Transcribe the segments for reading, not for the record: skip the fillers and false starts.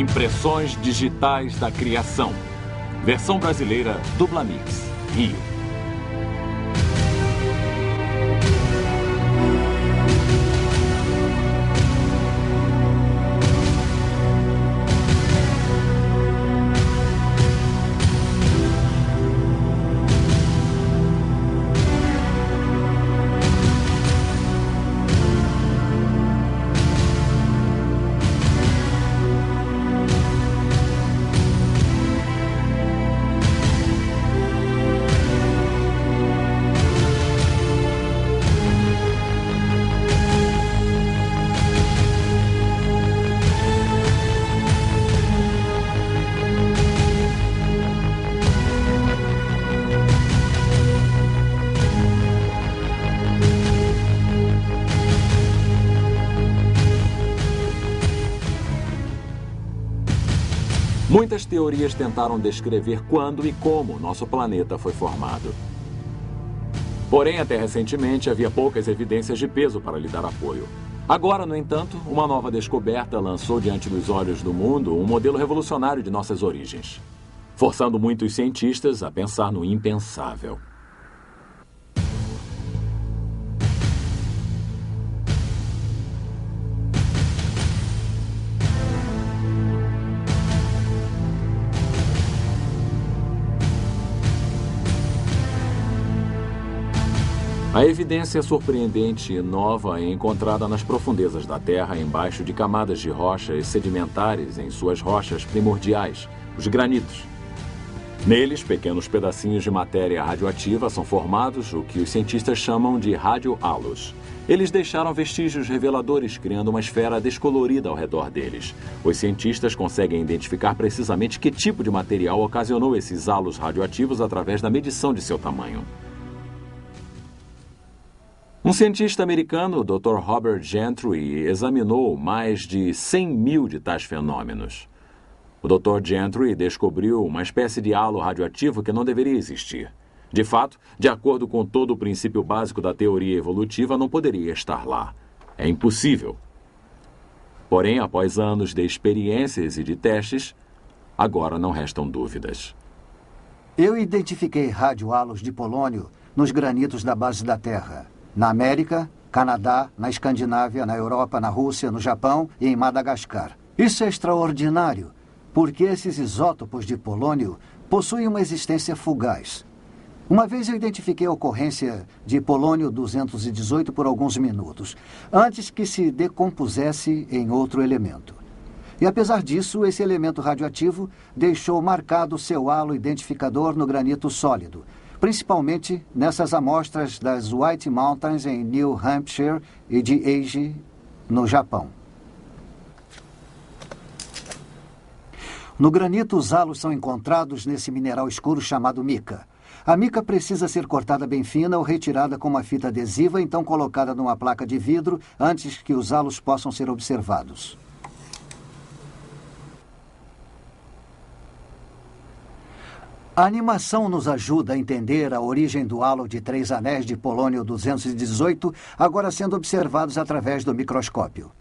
Impressões digitais da criação. Versão brasileira Dublamix, Rio. Muitas teorias tentaram descrever quando e como nosso planeta foi formado. Porém, até recentemente, havia poucas evidências de peso para lhe dar apoio. Agora, no entanto, uma nova descoberta lançou diante dos olhos do mundo um modelo revolucionário de nossas origens, forçando muitos cientistas a pensar no impensável. A evidência surpreendente e nova é encontrada nas profundezas da Terra, embaixo de camadas de rochas sedimentares em suas rochas primordiais, os granitos. Neles, pequenos pedacinhos de matéria radioativa são formados, o que os cientistas chamam de radiohalos. Eles deixaram vestígios reveladores, criando uma esfera descolorida ao redor deles. Os cientistas conseguem identificar precisamente que tipo de material ocasionou esses halos radioativos através da medição de seu tamanho. Um cientista americano, o Dr. Robert Gentry, examinou mais de 100 mil de tais fenômenos. O Dr. Gentry descobriu uma espécie de halo radioativo que não deveria existir. De fato, de acordo com todo o princípio básico da teoria evolutiva, não poderia estar lá. É impossível. Porém, após anos de experiências e de testes, agora não restam dúvidas. Eu identifiquei radiohalos de polônio nos granitos da base da Terra. Na América, Canadá, na Escandinávia, na Europa, na Rússia, no Japão e em Madagascar. Isso é extraordinário, porque esses isótopos de polônio possuem uma existência fugaz. Uma vez eu identifiquei a ocorrência de polônio 218 por alguns minutos, antes que se decompusesse em outro elemento. E apesar disso, esse elemento radioativo deixou marcado seu halo identificador no granito sólido, principalmente nessas amostras das White Mountains em New Hampshire e de Eiji, no Japão. No granito, os halos são encontrados nesse mineral escuro chamado mica. A mica precisa ser cortada bem fina ou retirada com uma fita adesiva, então colocada numa placa de vidro antes que os halos possam ser observados. A animação nos ajuda a entender a origem do halo de 3 anéis de polônio 218, agora sendo observados através do microscópio.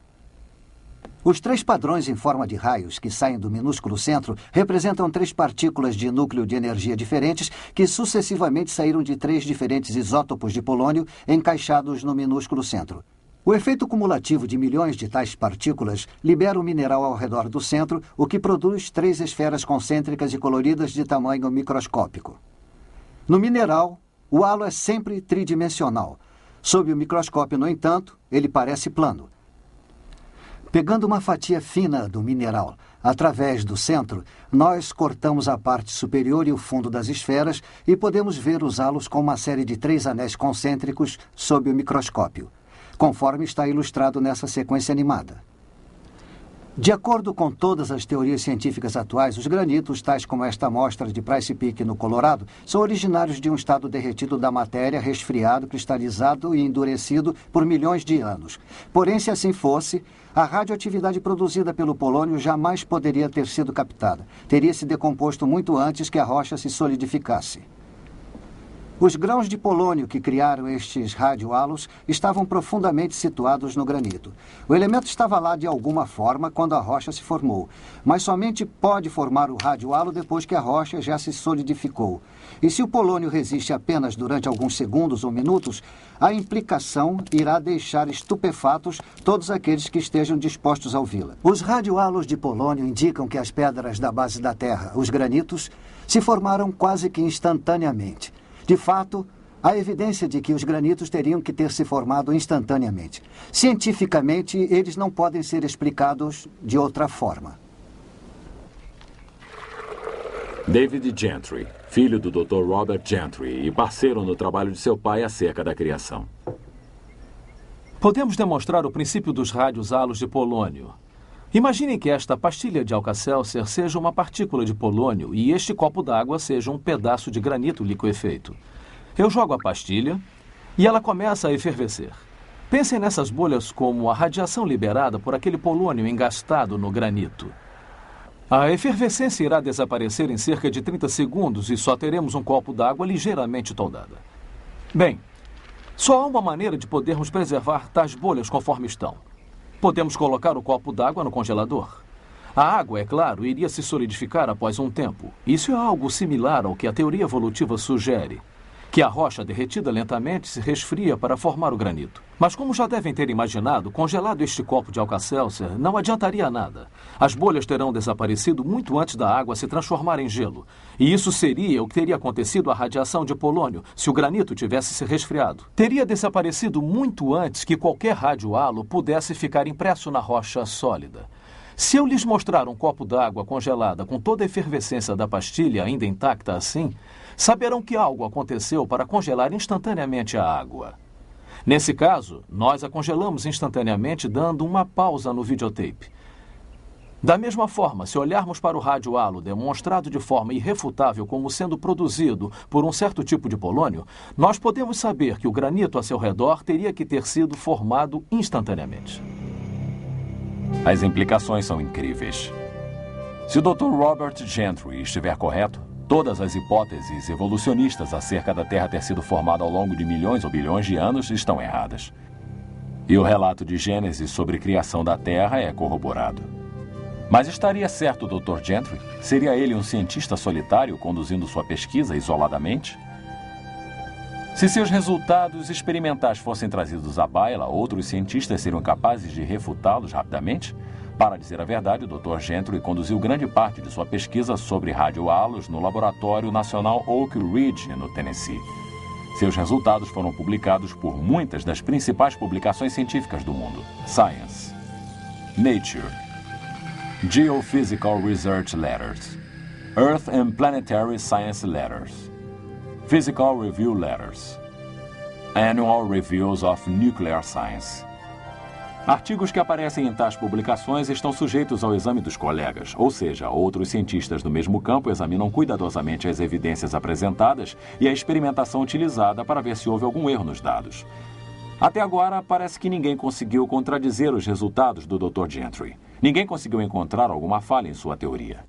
Os 3 padrões em forma de raios que saem do minúsculo centro representam 3 partículas de núcleo de energia diferentes que sucessivamente saíram de 3 diferentes isótopos de polônio encaixados no minúsculo centro. O efeito cumulativo de milhões de tais partículas libera o mineral ao redor do centro, o que produz 3 esferas concêntricas e coloridas de tamanho microscópico. No mineral, o halo é sempre tridimensional. Sob o microscópio, no entanto, ele parece plano. Pegando uma fatia fina do mineral através do centro, nós cortamos a parte superior e o fundo das esferas e podemos ver os halos com uma série de 3 anéis concêntricos sob o microscópio, conforme está ilustrado nessa sequência animada. De acordo com todas as teorias científicas atuais, os granitos, tais como esta amostra de Price Peak no Colorado, são originários de um estado derretido da matéria, resfriado, cristalizado e endurecido por milhões de anos. Porém, se assim fosse, a radioatividade produzida pelo polônio jamais poderia ter sido captada. Teria se decomposto muito antes que a rocha se solidificasse. Os grãos de polônio que criaram estes radiohalos estavam profundamente situados no granito. O elemento estava lá de alguma forma quando a rocha se formou, mas somente pode formar o radiohalo depois que a rocha já se solidificou. E se o polônio resiste apenas durante alguns segundos ou minutos, a implicação irá deixar estupefatos todos aqueles que estejam dispostos a ouvi-la. Os radiohalos de polônio indicam que as pedras da base da Terra, os granitos, se formaram quase que instantaneamente. De fato, há evidência de que os granitos teriam que ter se formado instantaneamente. Cientificamente, eles não podem ser explicados de outra forma. David Gentry, filho do Dr. Robert Gentry e parceiro no trabalho de seu pai acerca da criação. Podemos demonstrar o princípio dos radiohalos de polônio. Imaginem que esta pastilha de Alka-Seltzer seja uma partícula de polônio e este copo d'água seja um pedaço de granito liquefeito. Eu jogo a pastilha e ela começa a efervescer. Pensem nessas bolhas como a radiação liberada por aquele polônio engastado no granito. A efervescência irá desaparecer em cerca de 30 segundos e só teremos um copo d'água ligeiramente toldada. Bem, só há uma maneira de podermos preservar tais bolhas conforme estão. Podemos colocar o copo d'água no congelador. A água, é claro, iria se solidificar após um tempo. Isso é algo similar ao que a teoria evolutiva sugere, que a rocha derretida lentamente se resfria para formar o granito. Mas como já devem ter imaginado, congelado este copo de Alka-Seltzer não adiantaria nada. As bolhas terão desaparecido muito antes da água se transformar em gelo. E isso seria o que teria acontecido à radiação de polônio se o granito tivesse se resfriado. Teria desaparecido muito antes que qualquer radiohalo pudesse ficar impresso na rocha sólida. Se eu lhes mostrar um copo d'água congelada com toda a efervescência da pastilha ainda intacta assim, saberão que algo aconteceu para congelar instantaneamente a água. Nesse caso, nós a congelamos instantaneamente dando uma pausa no videotape. Da mesma forma, se olharmos para o radiohalo demonstrado de forma irrefutável como sendo produzido por um certo tipo de polônio, nós podemos saber que o granito a seu redor teria que ter sido formado instantaneamente. As implicações são incríveis. Se o Dr. Robert Gentry estiver correto, todas as hipóteses evolucionistas acerca da Terra ter sido formada ao longo de milhões ou bilhões de anos estão erradas. E o relato de Gênesis sobre a criação da Terra é corroborado. Mas estaria certo o Dr. Gentry? Seria ele um cientista solitário conduzindo sua pesquisa isoladamente? Se seus resultados experimentais fossem trazidos à baila, outros cientistas seriam capazes de refutá-los rapidamente? Para dizer a verdade, o Dr. Gentry conduziu grande parte de sua pesquisa sobre radiohalos no Laboratório Nacional Oak Ridge, no Tennessee. Seus resultados foram publicados por muitas das principais publicações científicas do mundo: Science, Nature, Geophysical Research Letters, Earth and Planetary Science Letters, Physical Review Letters, Annual Reviews of Nuclear Science. Artigos que aparecem em tais publicações estão sujeitos ao exame dos colegas, ou seja, outros cientistas do mesmo campo examinam cuidadosamente as evidências apresentadas e a experimentação utilizada para ver se houve algum erro nos dados. Até agora, parece que ninguém conseguiu contradizer os resultados do Dr. Gentry. Ninguém conseguiu encontrar alguma falha em sua teoria.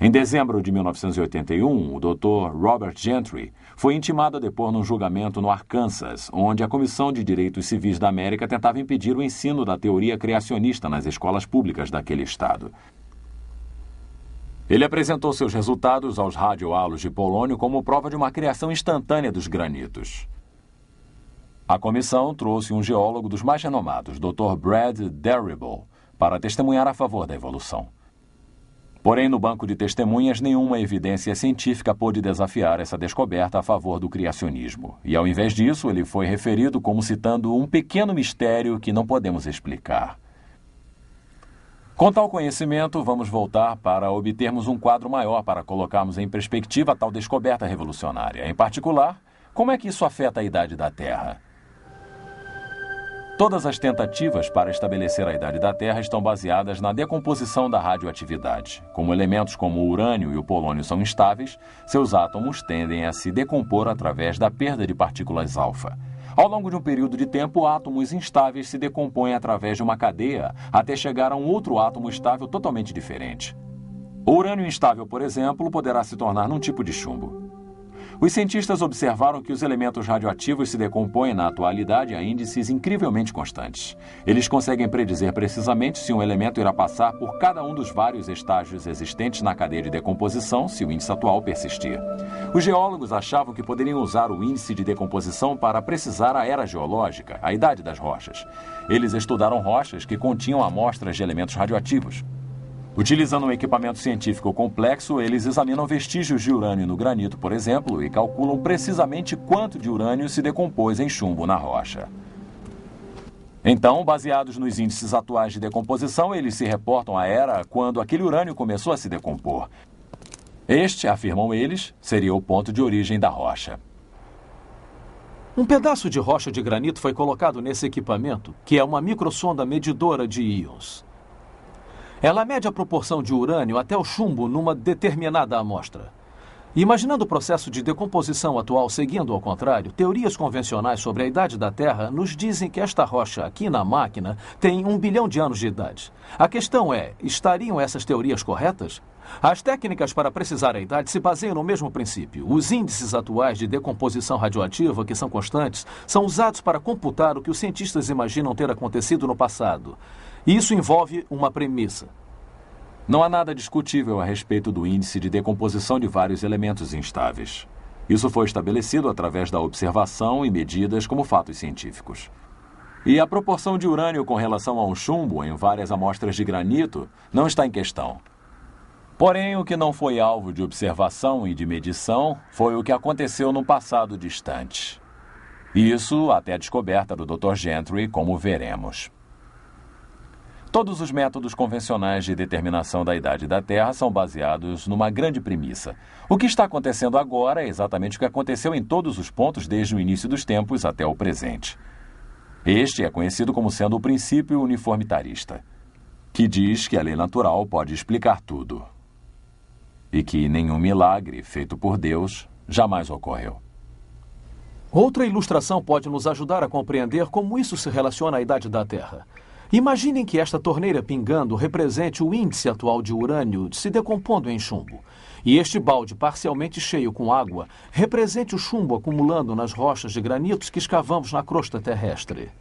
Em dezembro de 1981, o Dr. Robert Gentry foi intimado a depor num julgamento no Arkansas, onde a Comissão de Direitos Civis da América tentava impedir o ensino da teoria criacionista nas escolas públicas daquele estado. Ele apresentou seus resultados aos radiohalos de polônio como prova de uma criação instantânea dos granitos. A comissão trouxe um geólogo dos mais renomados, Dr. Brad Derribble, para testemunhar a favor da evolução. Porém, no banco de testemunhas, nenhuma evidência científica pôde desafiar essa descoberta a favor do criacionismo. E, ao invés disso, ele foi referido como citando um pequeno mistério que não podemos explicar. Com tal conhecimento, vamos voltar para obtermos um quadro maior para colocarmos em perspectiva tal descoberta revolucionária. Em particular, como é que isso afeta a idade da Terra? Todas as tentativas para estabelecer a idade da Terra estão baseadas na decomposição da radioatividade. Como elementos como o urânio e o polônio são instáveis, seus átomos tendem a se decompor através da perda de partículas alfa. Ao longo de um período de tempo, átomos instáveis se decompõem através de uma cadeia até chegar a um outro átomo estável totalmente diferente. O urânio instável, por exemplo, poderá se tornar num tipo de chumbo. Os cientistas observaram que os elementos radioativos se decompõem na atualidade a índices incrivelmente constantes. Eles conseguem predizer precisamente se um elemento irá passar por cada um dos vários estágios existentes na cadeia de decomposição se o índice atual persistir. Os geólogos achavam que poderiam usar o índice de decomposição para precisar a era geológica, a idade das rochas. Eles estudaram rochas que continham amostras de elementos radioativos. Utilizando um equipamento científico complexo, eles examinam vestígios de urânio no granito, por exemplo, e calculam precisamente quanto de urânio se decompôs em chumbo na rocha. Então, baseados nos índices atuais de decomposição, eles se reportam à era quando aquele urânio começou a se decompor. Este, afirmam eles, seria o ponto de origem da rocha. Um pedaço de rocha de granito foi colocado nesse equipamento, que é uma microsonda medidora de íons. Ela mede a proporção de urânio até o chumbo numa determinada amostra. Imaginando o processo de decomposição atual seguindo ao contrário, teorias convencionais sobre a idade da Terra nos dizem que esta rocha aqui na máquina tem 1 bilhão de anos de idade. A questão é, estariam essas teorias corretas? As técnicas para precisar a idade se baseiam no mesmo princípio. Os índices atuais de decomposição radioativa, que são constantes, são usados para computar o que os cientistas imaginam ter acontecido no passado. Isso envolve uma premissa. Não há nada discutível a respeito do índice de decomposição de vários elementos instáveis. Isso foi estabelecido através da observação e medidas como fatos científicos. E a proporção de urânio com relação ao chumbo em várias amostras de granito não está em questão. Porém, o que não foi alvo de observação e de medição foi o que aconteceu no passado distante. Isso até a descoberta do Dr. Gentry, como veremos. Todos os métodos convencionais de determinação da idade da Terra são baseados numa grande premissa. O que está acontecendo agora é exatamente o que aconteceu em todos os pontos desde o início dos tempos até o presente. Este é conhecido como sendo o princípio uniformitarista, que diz que a lei natural pode explicar tudo e que nenhum milagre feito por Deus jamais ocorreu. Outra ilustração pode nos ajudar a compreender como isso se relaciona à idade da Terra. Imaginem que esta torneira pingando represente o índice atual de urânio se decompondo em chumbo. E este balde parcialmente cheio com água represente o chumbo acumulando nas rochas de granitos que escavamos na crosta terrestre.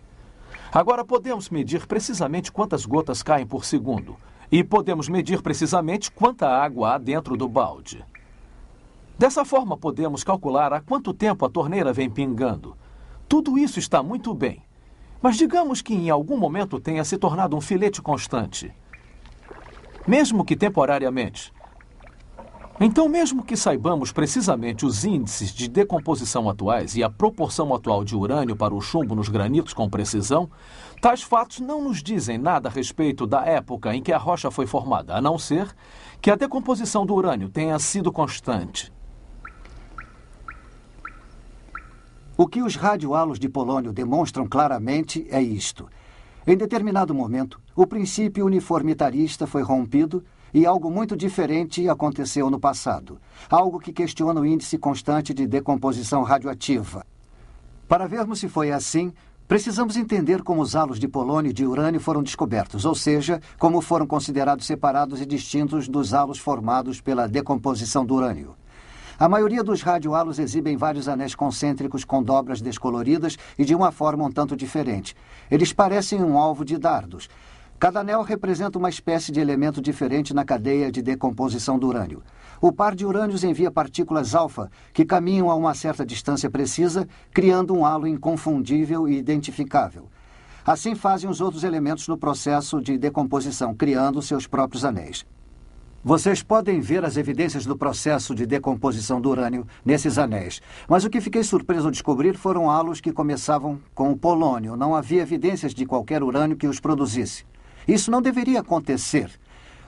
Agora podemos medir precisamente quantas gotas caem por segundo. E podemos medir precisamente quanta água há dentro do balde. Dessa forma podemos calcular há quanto tempo a torneira vem pingando. Tudo isso está muito bem. Mas digamos que em algum momento tenha se tornado um filete constante. Mesmo que temporariamente. Então, mesmo que saibamos precisamente os índices de decomposição atuais e a proporção atual de urânio para o chumbo nos granitos com precisão, tais fatos não nos dizem nada a respeito da época em que a rocha foi formada, a não ser que a decomposição do urânio tenha sido constante. O que os radiohalos de polônio demonstram claramente é isto. Em determinado momento, o princípio uniformitarista foi rompido e algo muito diferente aconteceu no passado. Algo que questiona o índice constante de decomposição radioativa. Para vermos se foi assim, precisamos entender como os halos de polônio e de urânio foram descobertos, ou seja, como foram considerados separados e distintos dos halos formados pela decomposição do urânio. A maioria dos radiohalos exibem vários anéis concêntricos com dobras descoloridas e de uma forma um tanto diferente. Eles parecem um alvo de dardos. Cada anel representa uma espécie de elemento diferente na cadeia de decomposição do urânio. O par de urânios envia partículas alfa, que caminham a uma certa distância precisa, criando um halo inconfundível e identificável. Assim fazem os outros elementos no processo de decomposição, criando seus próprios anéis. Vocês podem ver as evidências do processo de decomposição do urânio nesses anéis. Mas o que fiquei surpreso ao descobrir foram halos que começavam com o polônio. Não havia evidências de qualquer urânio que os produzisse. Isso não deveria acontecer.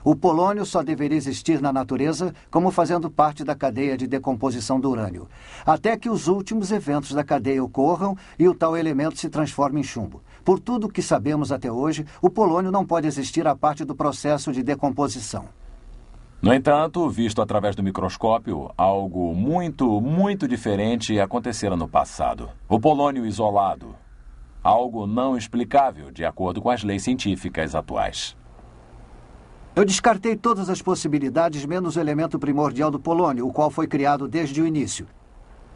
O polônio só deveria existir na natureza como fazendo parte da cadeia de decomposição do urânio, até que os últimos eventos da cadeia ocorram e o tal elemento se transforme em chumbo. Por tudo o que sabemos até hoje, o polônio não pode existir a parte do processo de decomposição. No entanto, visto através do microscópio, algo muito diferente acontecera no passado. O polônio isolado. Algo não explicável, de acordo com as leis científicas atuais. Eu descartei todas as possibilidades, menos o elemento primordial do polônio, o qual foi criado desde o início.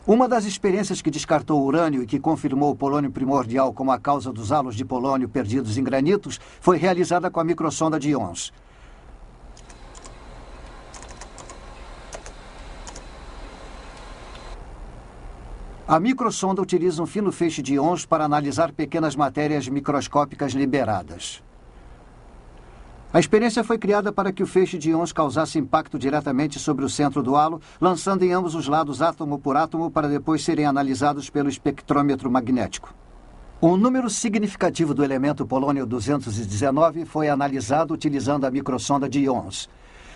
Uma das experiências que descartou o urânio e que confirmou o polônio primordial como a causa dos halos de polônio perdidos em granitos foi realizada com a microsonda de íons. A microsonda utiliza um fino feixe de íons para analisar pequenas matérias microscópicas liberadas. A experiência foi criada para que o feixe de íons causasse impacto diretamente sobre o centro do halo, lançando em ambos os lados átomo por átomo para depois serem analisados pelo espectrômetro magnético. Um número significativo do elemento polônio-219 foi analisado utilizando a microsonda de íons.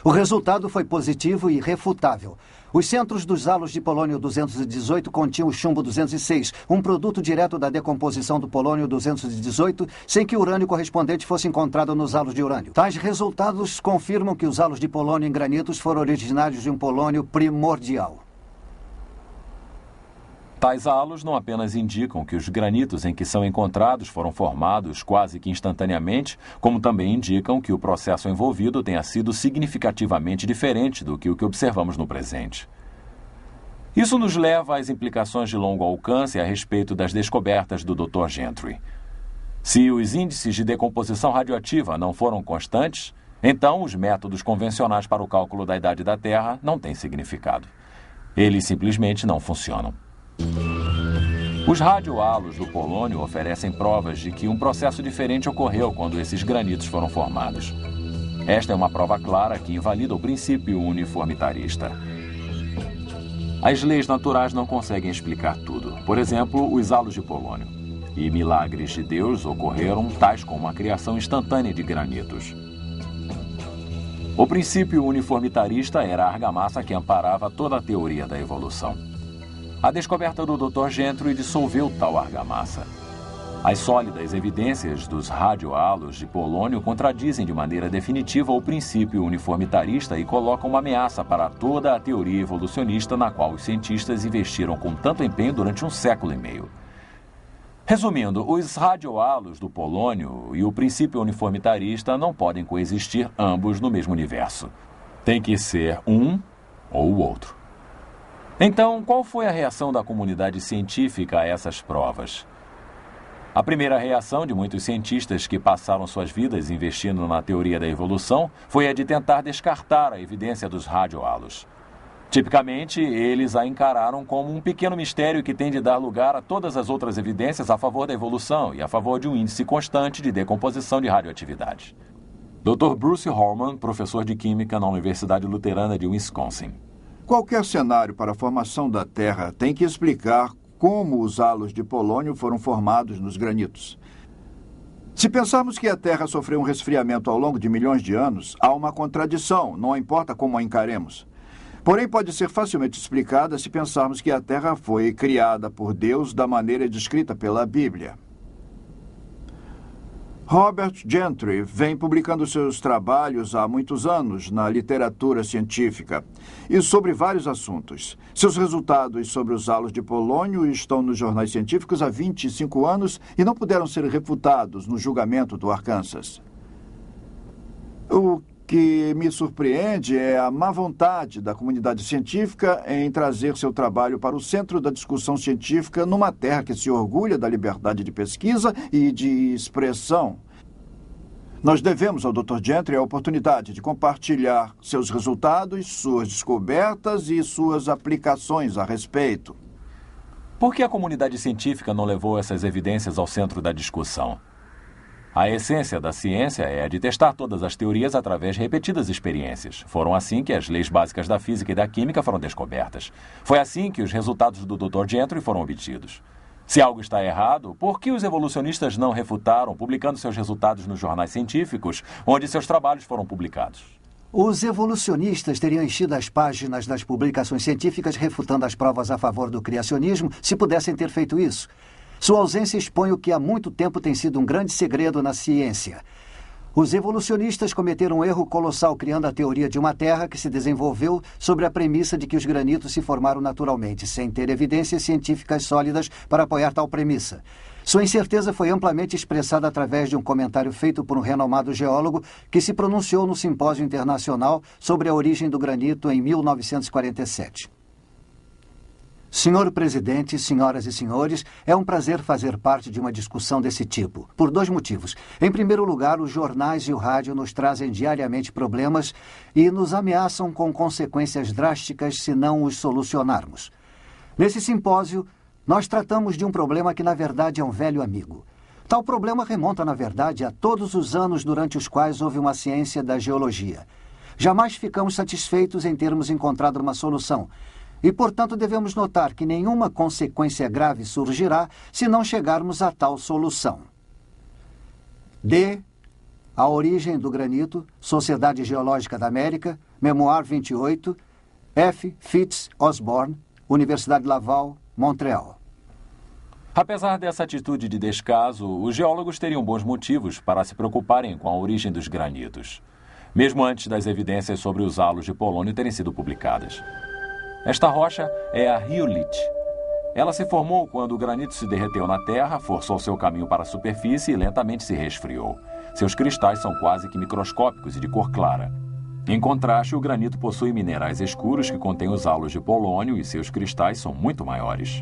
O resultado foi positivo e irrefutável. Os centros dos halos de polônio-218 continham o chumbo-206, um produto direto da decomposição do polônio-218, sem que o urânio correspondente fosse encontrado nos halos de urânio. Tais resultados confirmam que os halos de polônio em granitos foram originários de um polônio primordial. Tais halos não apenas indicam que os granitos em que são encontrados foram formados quase que instantaneamente, como também indicam que o processo envolvido tenha sido significativamente diferente do que o que observamos no presente. Isso nos leva às implicações de longo alcance a respeito das descobertas do Dr. Gentry. Se os índices de decomposição radioativa não foram constantes, então os métodos convencionais para o cálculo da idade da Terra não têm significado. Eles simplesmente não funcionam. Os radiohalos do polônio oferecem provas de que um processo diferente ocorreu quando esses granitos foram formados. Esta é uma prova clara que invalida o princípio uniformitarista. As leis naturais não conseguem explicar tudo. Por exemplo, os halos de polônio. E milagres de Deus ocorreram, tais como a criação instantânea de granitos. O princípio uniformitarista era a argamassa que amparava toda a teoria da evolução. A descoberta do Dr. Gentry dissolveu tal argamassa. As sólidas evidências dos radiohalos de polônio contradizem de maneira definitiva o princípio uniformitarista e colocam uma ameaça para toda a teoria evolucionista na qual os cientistas investiram com tanto empenho durante um século e meio. Resumindo, os radiohalos do polônio e o princípio uniformitarista não podem coexistir ambos no mesmo universo. Tem que ser um ou o outro. Então, qual foi a reação da comunidade científica a essas provas? A primeira reação de muitos cientistas que passaram suas vidas investindo na teoria da evolução foi a de tentar descartar a evidência dos radiohalos. Tipicamente, eles a encararam como um pequeno mistério que tem de dar lugar a todas as outras evidências a favor da evolução e a favor de um índice constante de decomposição de radioatividade. Dr. Bruce Horman, professor de Química na Universidade Luterana de Wisconsin. Qualquer cenário para a formação da Terra tem que explicar como os halos de polônio foram formados nos granitos. Se pensarmos que a Terra sofreu um resfriamento ao longo de milhões de anos, há uma contradição, não importa como a encaremos. Porém, pode ser facilmente explicada se pensarmos que a Terra foi criada por Deus da maneira descrita pela Bíblia. Robert Gentry vem publicando seus trabalhos há muitos anos na literatura científica e sobre vários assuntos. Seus resultados sobre os halos de polônio estão nos jornais científicos há 25 anos e não puderam ser refutados no julgamento do Arkansas. O que me surpreende é a má vontade da comunidade científica em trazer seu trabalho para o centro da discussão científica numa terra que se orgulha da liberdade de pesquisa e de expressão. Nós devemos ao Dr. Gentry a oportunidade de compartilhar seus resultados, suas descobertas e suas aplicações a respeito. Por que a comunidade científica não levou essas evidências ao centro da discussão? A essência da ciência é a de testar todas as teorias através de repetidas experiências. Foram assim que as leis básicas da física e da química foram descobertas. Foi assim que os resultados do Dr. Gentry foram obtidos. Se algo está errado, por que os evolucionistas não refutaram, publicando seus resultados nos jornais científicos, onde seus trabalhos foram publicados? Os evolucionistas teriam enchido as páginas das publicações científicas refutando as provas a favor do criacionismo se pudessem ter feito isso. Sua ausência expõe o que há muito tempo tem sido um grande segredo na ciência. Os evolucionistas cometeram um erro colossal criando a teoria de uma Terra que se desenvolveu sobre a premissa de que os granitos se formaram naturalmente, sem ter evidências científicas sólidas para apoiar tal premissa. Sua incerteza foi amplamente expressada através de um comentário feito por um renomado geólogo que se pronunciou no Simpósio Internacional sobre a origem do granito em 1947. Senhor presidente, senhoras e senhores, é um prazer fazer parte de uma discussão desse tipo, por 2 motivos. Em primeiro lugar, os jornais e o rádio nos trazem diariamente problemas e nos ameaçam com consequências drásticas se não os solucionarmos. Nesse simpósio, nós tratamos de um problema que, na verdade, é um velho amigo. Tal problema remonta, na verdade, a todos os anos durante os quais houve uma ciência da geologia. Jamais ficamos satisfeitos em termos encontrado uma solução. E, portanto, devemos notar que nenhuma consequência grave surgirá se não chegarmos a tal solução. D. A origem do granito, Sociedade Geológica da América, Memoir 28, F. Fitz Osborne, Universidade Laval, Montreal. Apesar dessa atitude de descaso, os geólogos teriam bons motivos para se preocuparem com a origem dos granitos, mesmo antes das evidências sobre os halos de polônio terem sido publicadas. Esta rocha é a riolite. Ela se formou quando o granito se derreteu na terra, forçou seu caminho para a superfície e lentamente se resfriou. Seus cristais são quase que microscópicos e de cor clara. Em contraste, o granito possui minerais escuros que contêm os halos de polônio e seus cristais são muito maiores.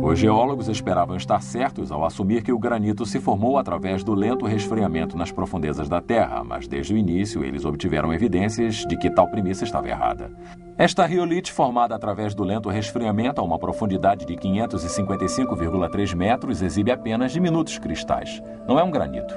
Os geólogos esperavam estar certos ao assumir que o granito se formou através do lento resfriamento nas profundezas da Terra, mas desde o início eles obtiveram evidências de que tal premissa estava errada. Esta riolite, formada através do lento resfriamento a uma profundidade de 555,3 metros, exibe apenas diminutos cristais. Não é um granito.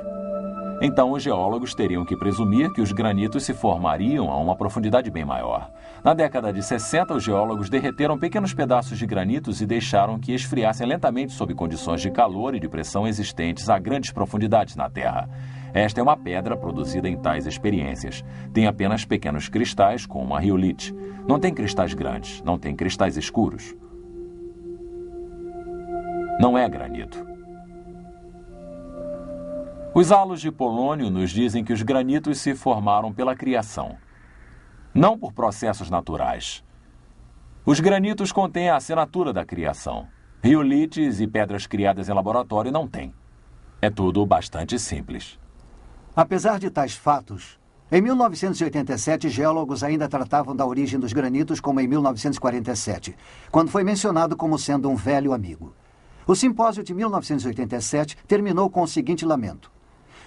Então, os geólogos teriam que presumir que os granitos se formariam a uma profundidade bem maior. Na década de 60, os geólogos derreteram pequenos pedaços de granitos e deixaram que esfriassem lentamente sob condições de calor e de pressão existentes a grandes profundidades na Terra. Esta é uma pedra produzida em tais experiências. Tem apenas pequenos cristais, como uma riolite. Não tem cristais grandes, não tem cristais escuros. Não é granito. Os halos de polônio nos dizem que os granitos se formaram pela criação, não por processos naturais. Os granitos contêm a assinatura da criação. Riolites e pedras criadas em laboratório não têm. É tudo bastante simples. Apesar de tais fatos, em 1987, geólogos ainda tratavam da origem dos granitos como em 1947, quando foi mencionado como sendo um velho amigo. O simpósio de 1987 terminou com o seguinte lamento.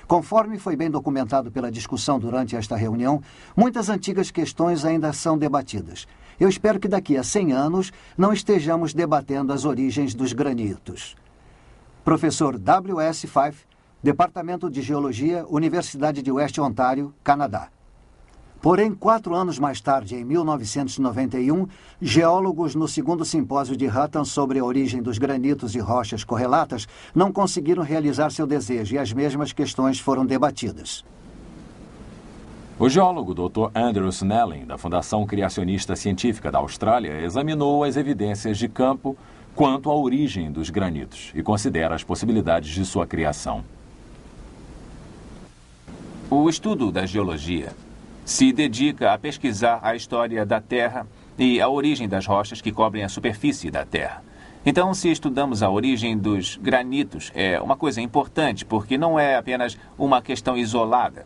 Conforme foi bem documentado pela discussão durante esta reunião, muitas antigas questões ainda são debatidas. Eu espero que daqui a 100 anos não estejamos debatendo as origens dos granitos. Professor W.S. Fife, Departamento de Geologia, Universidade de West Ontário, Canadá. Porém, 4 anos mais tarde, em 1991, geólogos no segundo simpósio de Hutton sobre a origem dos granitos e rochas correlatas não conseguiram realizar seu desejo e as mesmas questões foram debatidas. O geólogo Dr. Andrew Snelling, da Fundação Criacionista Científica da Austrália, examinou as evidências de campo quanto à origem dos granitos e considera as possibilidades de sua criação. O estudo da geologia se dedica a pesquisar a história da Terra e a origem das rochas que cobrem a superfície da Terra. Então, se estudamos a origem dos granitos, é uma coisa importante, porque não é apenas uma questão isolada.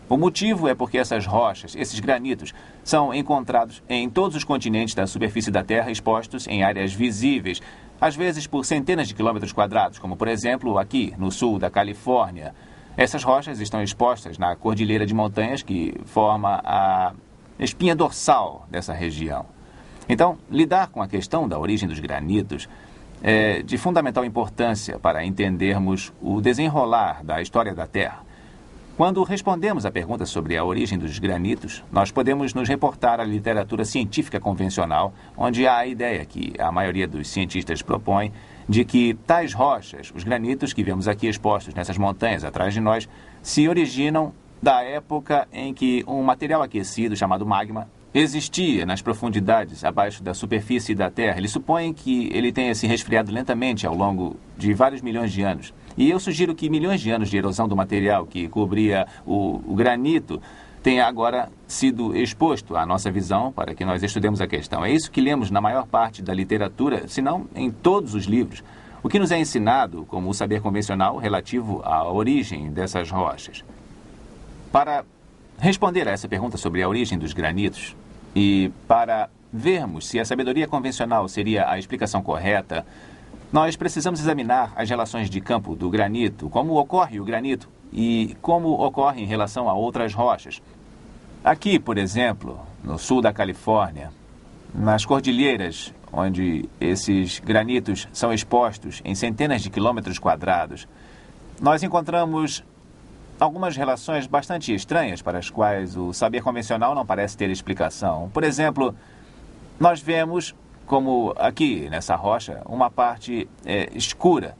O motivo é porque essas rochas, esses granitos, são encontrados em todos os continentes da superfície da Terra, expostos em áreas visíveis, às vezes por centenas de quilômetros quadrados, como, por exemplo, aqui no sul da Califórnia. Essas rochas estão expostas na cordilheira de montanhas que forma a espinha dorsal dessa região. Então, lidar com a questão da origem dos granitos é de fundamental importância para entendermos o desenrolar da história da Terra. Quando respondemos à pergunta sobre a origem dos granitos, nós podemos nos reportar à literatura científica convencional, onde há a ideia que a maioria dos cientistas propõe de que tais rochas, os granitos que vemos aqui expostos nessas montanhas atrás de nós, se originam da época em que um material aquecido chamado magma existia nas profundidades abaixo da superfície da Terra. Eles supõem que ele tenha se resfriado lentamente ao longo de vários milhões de anos. E eu sugiro que milhões de anos de erosão do material que cobria o granito tenha agora sido exposto à nossa visão para que nós estudemos a questão. É isso que lemos na maior parte da literatura, se não em todos os livros. O que nos é ensinado como o saber convencional relativo à origem dessas rochas. Para responder a essa pergunta sobre a origem dos granitos E para vermos se a sabedoria convencional seria a explicação correta, nós precisamos examinar as relações de campo do granito, como ocorre o granito e como ocorre em relação a outras rochas. Aqui, por exemplo, no sul da Califórnia, nas cordilheiras, onde esses granitos são expostos em centenas de quilômetros quadrados, nós encontramos algumas relações bastante estranhas para as quais o saber convencional não parece ter explicação. Por exemplo, nós vemos, como aqui nessa rocha, uma parte escura,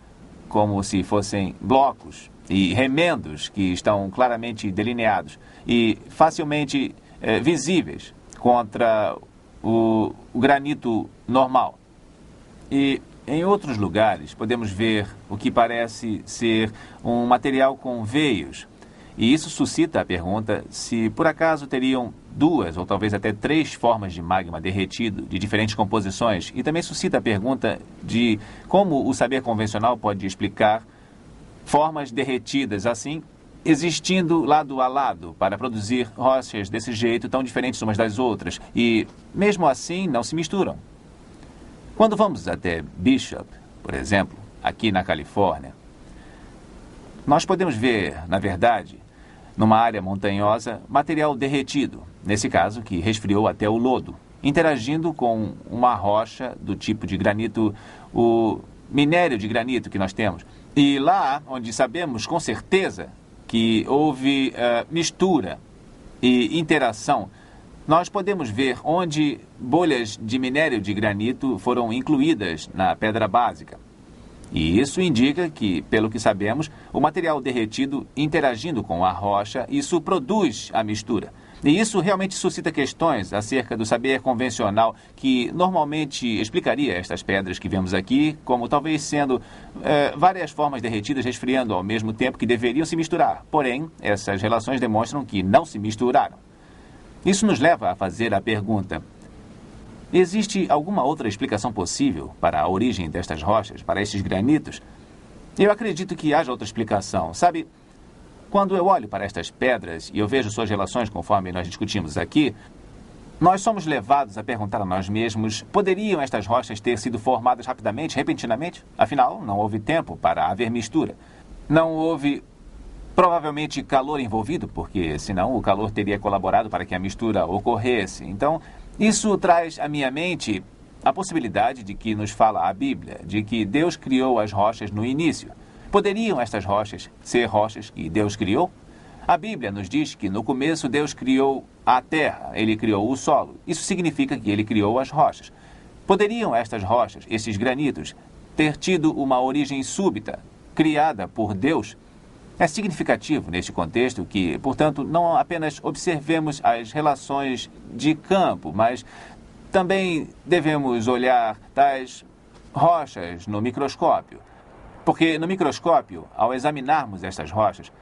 como se fossem blocos e remendos que estão claramente delineados e facilmente visíveis contra o granito normal. E em outros lugares podemos ver o que parece ser um material com veios. E isso suscita a pergunta se por acaso teriam 2 ou talvez até 3 formas de magma derretido de diferentes composições. E também suscita a pergunta de como o saber convencional pode explicar formas derretidas assim, existindo lado a lado para produzir rochas desse jeito tão diferentes umas das outras. E mesmo assim não se misturam. Quando vamos até Bishop, por exemplo, aqui na Califórnia, nós podemos ver, na verdade, numa área montanhosa, material derretido, nesse caso que resfriou até o lodo, interagindo com uma rocha do tipo de granito, o minério de granito que nós temos. E lá onde sabemos com certeza que houve mistura e interação, nós podemos ver onde bolhas de minério de granito foram incluídas na pedra básica. E isso indica que, pelo que sabemos, o material derretido interagindo com a rocha, isso produz a mistura. E isso realmente suscita questões acerca do saber convencional que normalmente explicaria estas pedras que vemos aqui, como talvez sendo várias formas derretidas resfriando ao mesmo tempo que deveriam se misturar. Porém, essas relações demonstram que não se misturaram. Isso nos leva a fazer a pergunta: existe alguma outra explicação possível para a origem destas rochas, para estes granitos? Eu acredito que haja outra explicação. Sabe, quando eu olho para estas pedras e eu vejo suas relações conforme nós discutimos aqui, nós somos levados a perguntar a nós mesmos: poderiam estas rochas ter sido formadas rapidamente, repentinamente? Afinal, não houve tempo para haver mistura. Não houve provavelmente calor envolvido, porque senão o calor teria colaborado para que a mistura ocorresse. Então, isso traz à minha mente a possibilidade de que nos fala a Bíblia, de que Deus criou as rochas no início. Poderiam estas rochas ser rochas que Deus criou? A Bíblia nos diz que no começo Deus criou a terra, Ele criou o solo. Isso significa que Ele criou as rochas. Poderiam estas rochas, esses granitos, ter tido uma origem súbita, criada por Deus? É significativo neste contexto que, portanto, não apenas observemos as relações de campo, mas também devemos olhar tais rochas no microscópio. Porque no microscópio, ao examinarmos estas rochas,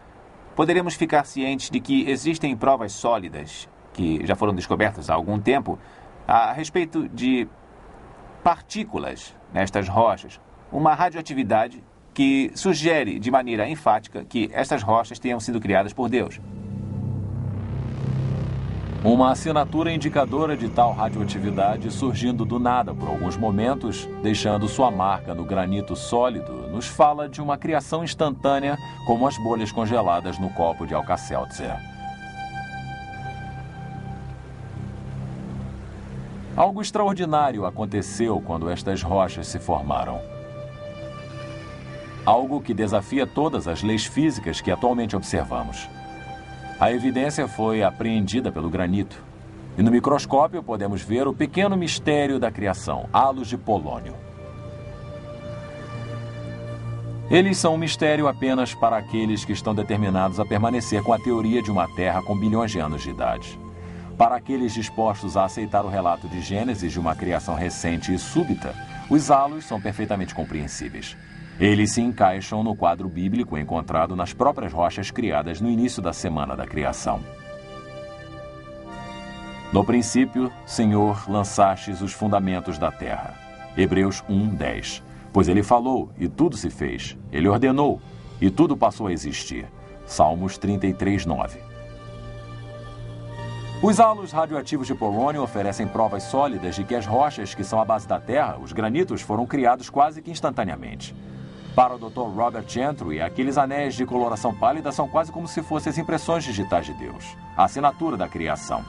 poderemos ficar cientes de que existem provas sólidas, que já foram descobertas há algum tempo, a respeito de partículas nestas rochas, uma radioatividade que sugere de maneira enfática que estas rochas tenham sido criadas por Deus. Uma assinatura indicadora de tal radioatividade surgindo do nada por alguns momentos, deixando sua marca no granito sólido, nos fala de uma criação instantânea como as bolhas congeladas no copo de Alka-Seltzer. Algo extraordinário aconteceu quando estas rochas se formaram. Algo que desafia todas as leis físicas que atualmente observamos. A evidência foi apreendida pelo granito. E no microscópio podemos ver o pequeno mistério da criação, halos de polônio. Eles são um mistério apenas para aqueles que estão determinados a permanecer com a teoria de uma Terra com bilhões de anos de idade. Para aqueles dispostos a aceitar o relato de Gênesis de uma criação recente e súbita, os halos são perfeitamente compreensíveis. Eles se encaixam no quadro bíblico encontrado nas próprias rochas criadas no início da semana da criação. No princípio, Senhor, lançastes os fundamentos da terra. Hebreus 1:10. Pois ele falou, e tudo se fez. Ele ordenou, e tudo passou a existir. Salmos 33:9. Os halos radioativos de polônio oferecem provas sólidas de que as rochas que são a base da Terra, os granitos, foram criados quase que instantaneamente. Para o Dr. Robert Gentry, aqueles anéis de coloração pálida são quase como se fossem as impressões digitais de Deus, a assinatura da criação.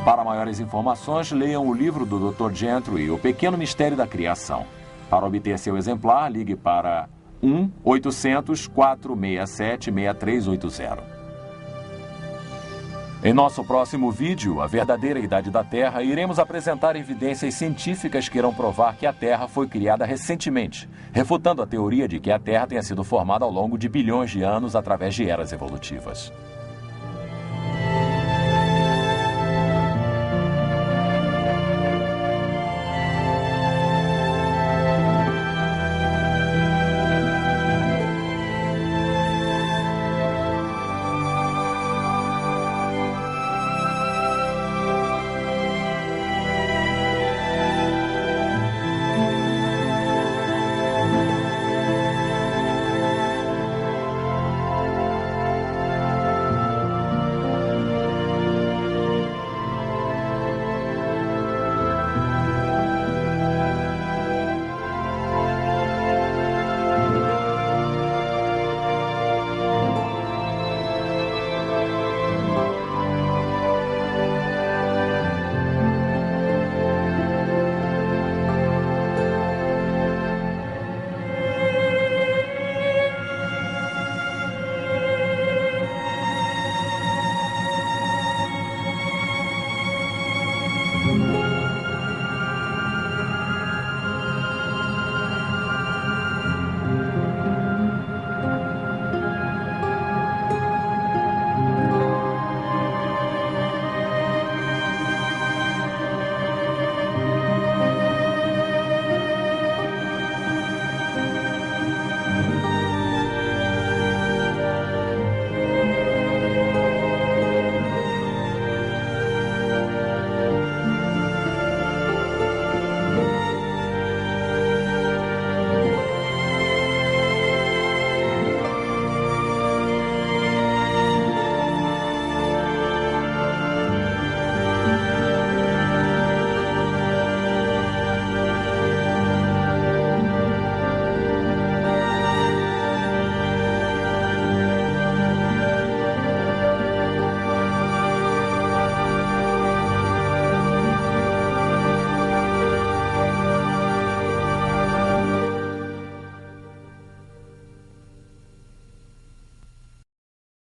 Para maiores informações, leiam o livro do Dr. Gentry, O Pequeno Mistério da Criação. Para obter seu exemplar, ligue para 1-800-467-6380. Em nosso próximo vídeo, A Verdadeira Idade da Terra, iremos apresentar evidências científicas que irão provar que a Terra foi criada recentemente, refutando a teoria de que a Terra tenha sido formada ao longo de bilhões de anos através de eras evolutivas.